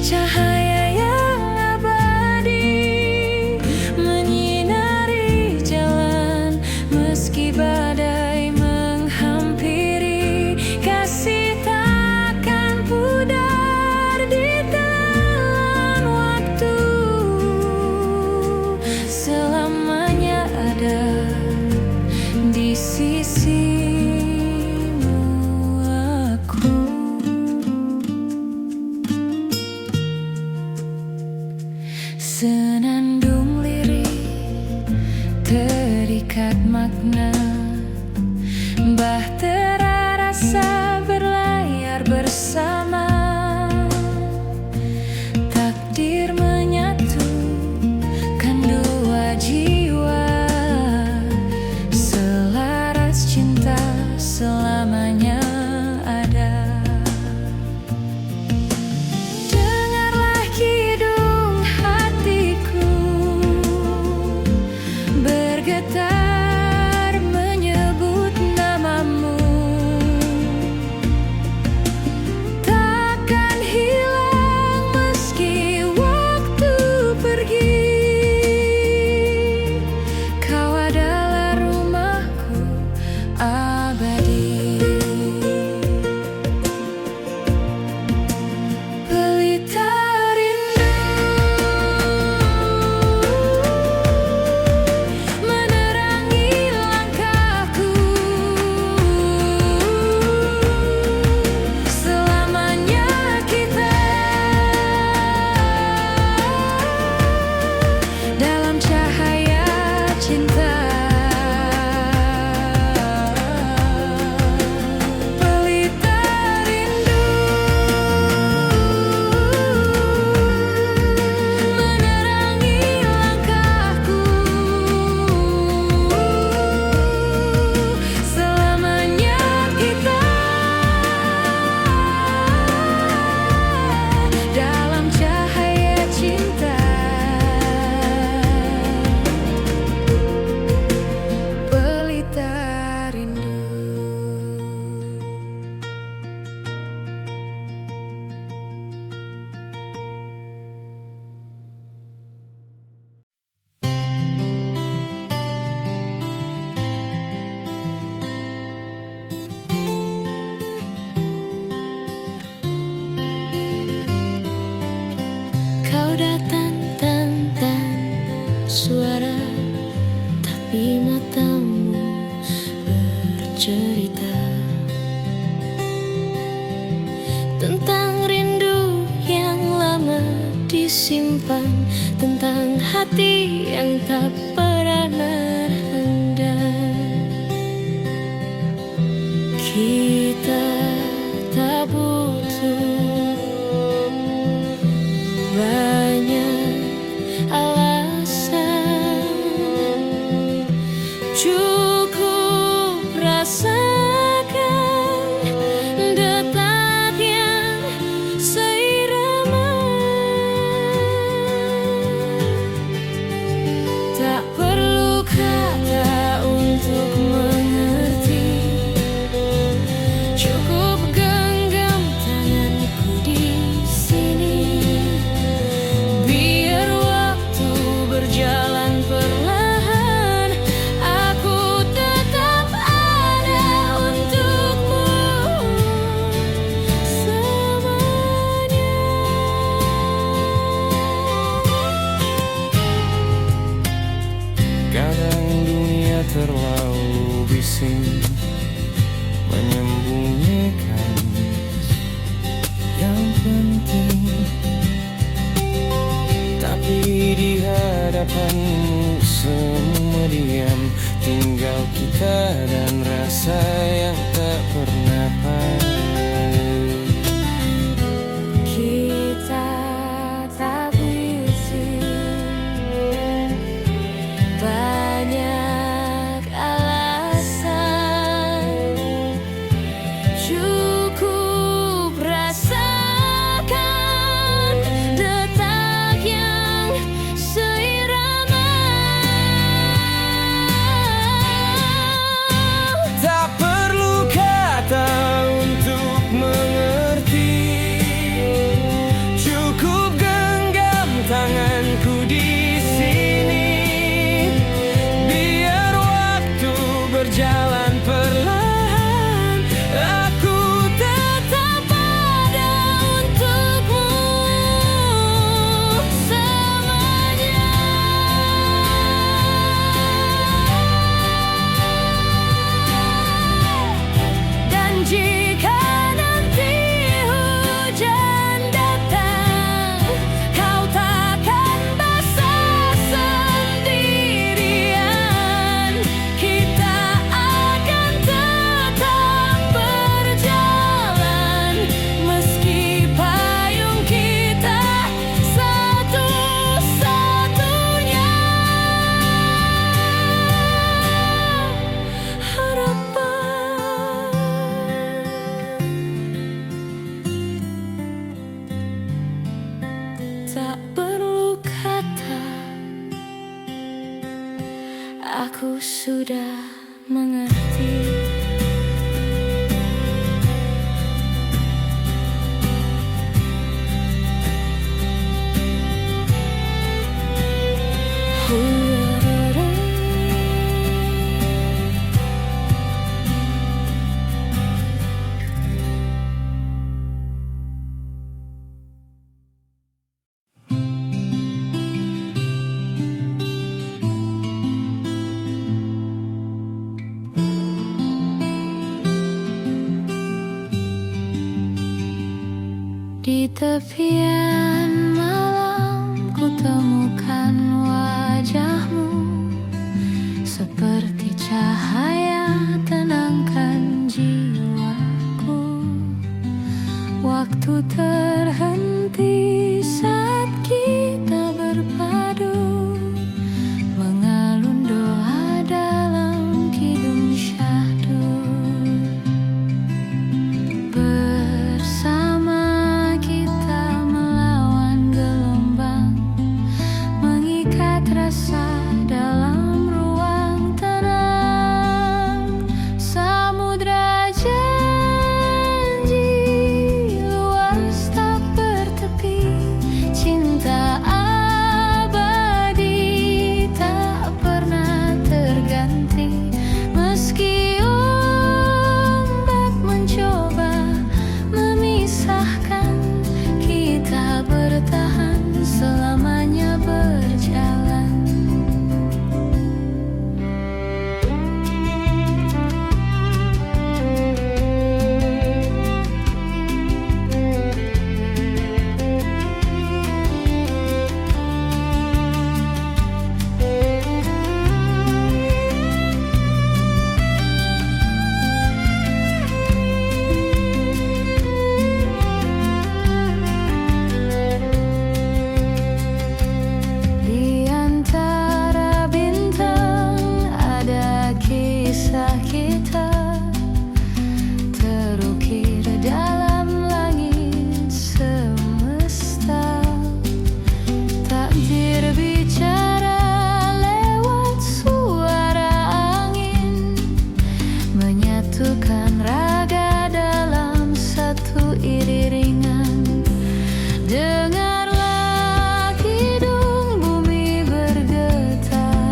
Speaker 1: cahaya yang abadi, menyinari jalan meski badai menghampiri. Kasih takkan pudar di telan waktu, selamanya ada banyak makna. Bahtera rasa berlayar bersama, takdir menyatukan dua jiwa, selaras cinta selamanya ada. Dengarlah kidung hatiku bergetar menyebut namamu. Takkan hilang meski waktu pergi, kau adalah rumahku abadi. Pelita rindu menerangi langkahku, selamanya kita dalam cahaya cinta. Pelita rindu menerangi langkahku, selamanya kita dalam cahaya cinta. Pelita rindu.
Speaker 2: Kau datang tanpa suara, tapi matamu bercerita tentang rindu yang lama disimpan, tentang hati yang tak pernah handal. Kita tak butuh banyak alasan, cukup rasakan detak yang seirama. Tak perlu kata untuk mengerti, cukup genggam tanganku di sini. Biar waktu berjalan perlahan, aku tetap ada untukmu selamanya.
Speaker 3: Kadang dunia terlalu bising menyembunyikan yang penting, tapi di hadapanmu semua diam, tinggal kita dan rasa yang tak pernah padam.
Speaker 1: Kita tak berisi banyak alasan, cukup rasakan detak yang seirama.
Speaker 3: Tak perlu kata untuk
Speaker 2: Aku sudah mengerti. Di tepian malam ku temukan wajahmu, seperti cahaya tenangkan jiwaku. Waktu terhenti saat kita berpadu, mengalun doa dalam kidung syahdu. Rasa dalam ruang tenang, samudra janji luas tak bertepi, cinta abadi tak pernah terganti. Meski ombak mencoba memisahkan, kita bertahan selamanya berjalan. Kita terukir dalam langit semesta, takdir bicara lewat suara angin, menyatukan raga dalam satu iringan. Dengarlah kidung bumi bergetar,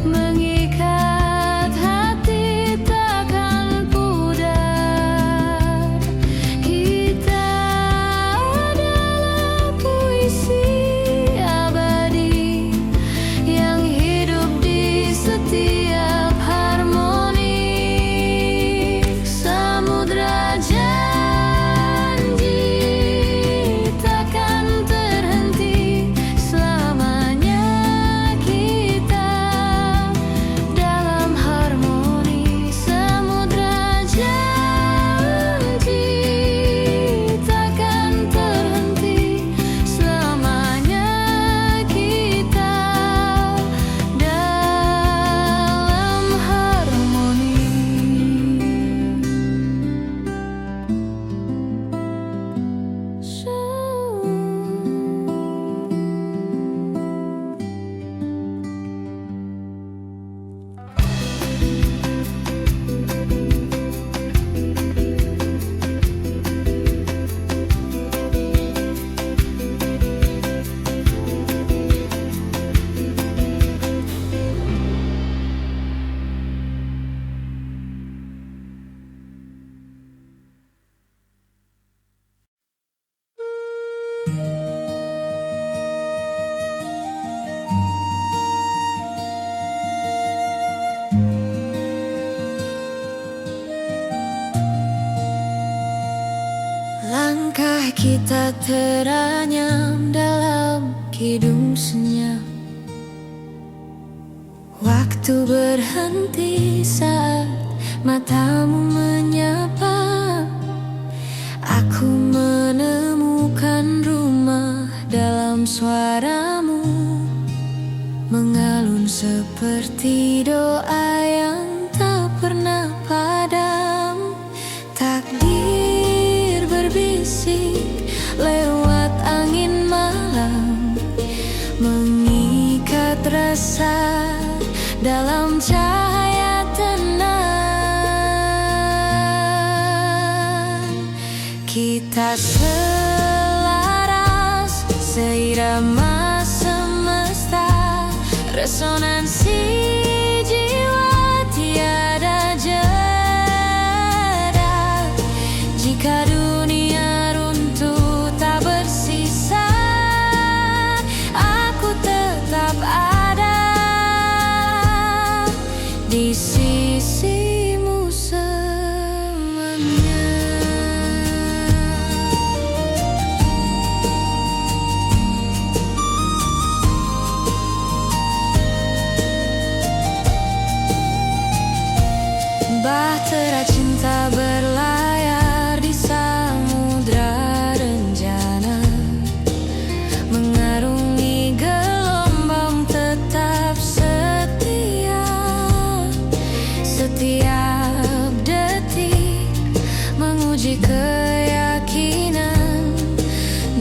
Speaker 2: mengikat hati takkan pudar. Kita adalah puisi abadi yang hidup di setiap harmoni. Samudra janji takkan terhenti, selamanya kita dalam harmoni. Samudra janji takkan terhenti, selamanya kita dalam harmoni. Langkah kita teranyam dalam kidung senyap. Waktu berhenti saat matamu menyapa. Aku menemukan rumah dalam suaramu, mengalun seperti doa yang tak pernah padam. Takdir berbisik lewat angin malam, mengikat resah dalam cahaya tenang. Kita selaras seirama semesta, resonansi jiwa tiada jeda. Jika dunia runtuh tak bersisa, aku tetap ada di sisimu selamanya. Bahtera cinta berlayar di samudra rencana, mengarungi gelombang tetap setia. Setiap detik menguji keyakinan,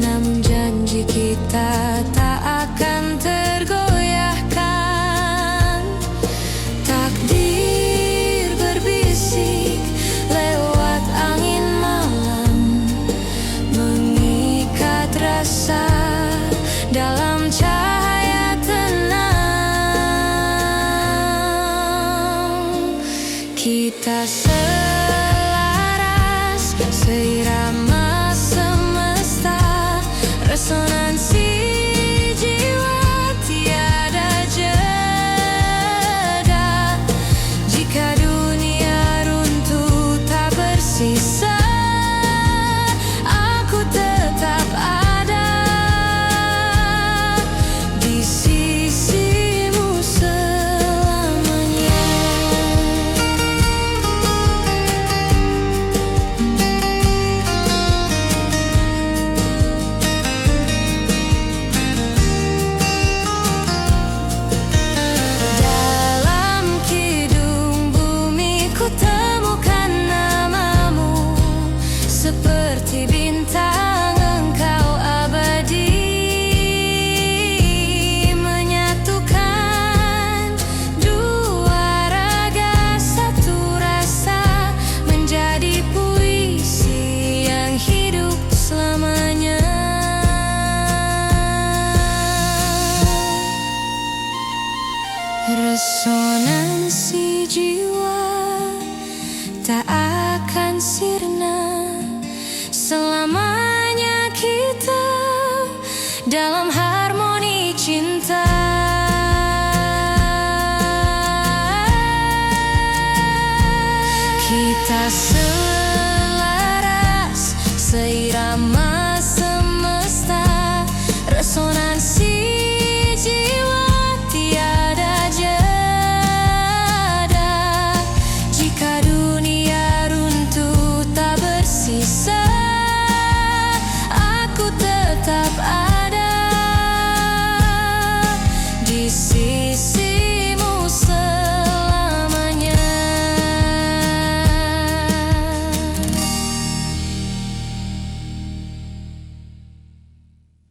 Speaker 2: namun janji kita tak akan tergoyahkan. Takdir berbisik lewat angin malam, mengikat rasa dalam cahaya tenang. Kita selaras seirama semesta, resonansi jiwa tiada jeda. Jika dunia runtuh tak bersisa, aku tetap ada di sisimu selamanya. Dalam kidung bumi ku temukan namamu, seperti bintang engkau abadi, menyatukan dua raga satu rasa, menjadi puisi yang hidup selamanya. Resonansi jiwa tak akan sirna selama